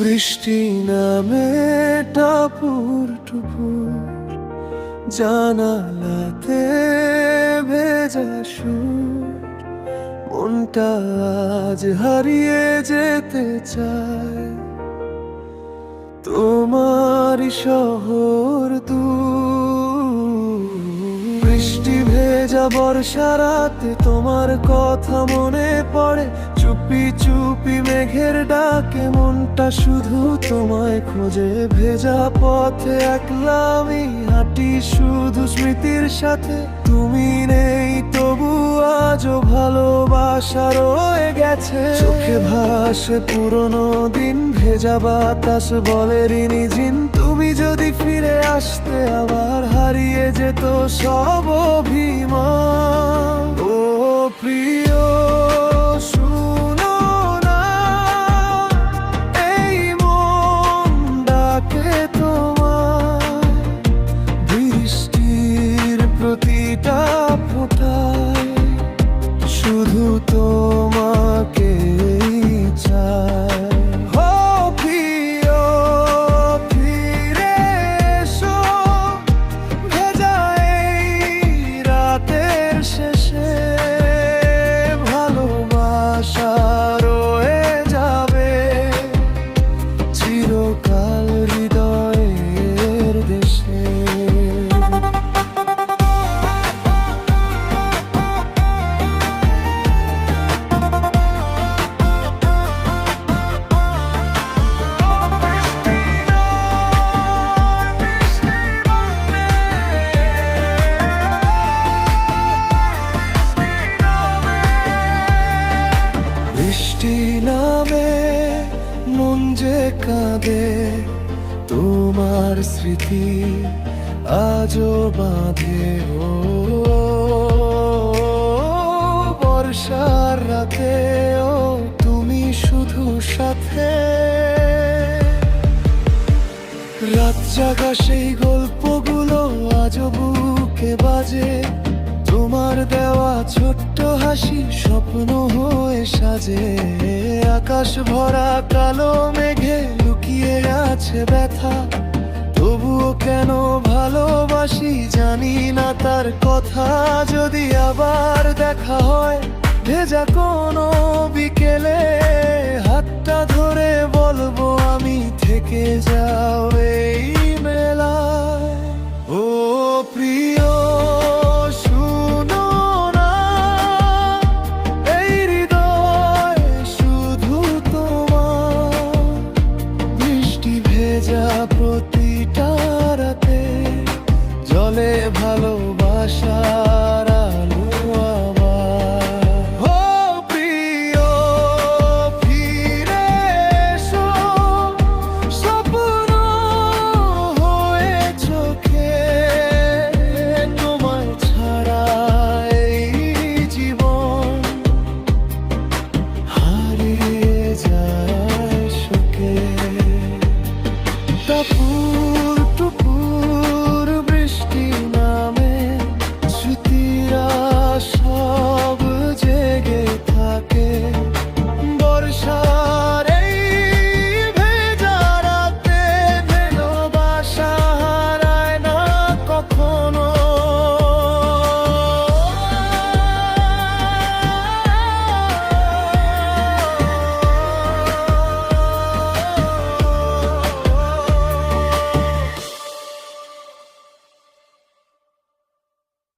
বৃষ্টি নামে টাপুর টুপুর, জানালাতে ভেজা সুর, মনটা আজ হারিয়ে যেতে চায় তোমারই শহর দূর। বৃষ্টি ভেজা বর্ষা রাতে তোমার কথা মনে পড়ে, চুপি চুপি মেঘের ডাকে মনটা শুধু তোমায় খোঁজে। ভেজা পথে একলা আমি হাঁটি শুধু স্মৃতির সাথে, তুমি নেই তবু আজও ভালোবাসা রয়ে গেছে। চোখে ভাসে পুরনো দিন, ভেজা বাতাস বলে ঋণী ঝিন। তুমি যদি ফিরে আসতে আবার হারিয়ে যেত সব অভিমান। ও প্রিয় শুনো না, এই মন ডাকে তোমায়। বৃষ্টির প্রতিটা ফোঁটায় শুধু তোমাকেই চায়। ও প্রিয় ফিরে এসো, ভেজা এই রাতের শেষে ভালোবাসা রয়ে যাবে চিরকাল হৃদয়ের দেশে। বৃষ্টি নামে মন যে কাঁদে, তোমার স্মৃতি আজও বাঁধে। ও বর্ষার রাতে ও তুমি শুধু সাথে, রাত জাগা সেই গল্পগুলো আজও বুকে বাজে। তোমার দেওয়া ছোট্ট হাসি স্বপ্ন হয়ে সাজে। আকাশ ভরা কালো মেঘে লুকিয়ে আছে ব্যথা, তবুও কেন ভালোবাসি জানি না তার কথা। যদি আবার দেখা হয় ভেজা কোনো বিকেলে, হাতটা ধরে বলবো আমি থেকে যাও এই মেলায়। ও প্রিয় শুনো না, এই হৃদয় শুধু তোমার। বৃষ্টি ভেজা প্রতিটা রাতে জলে ভালোবাসা।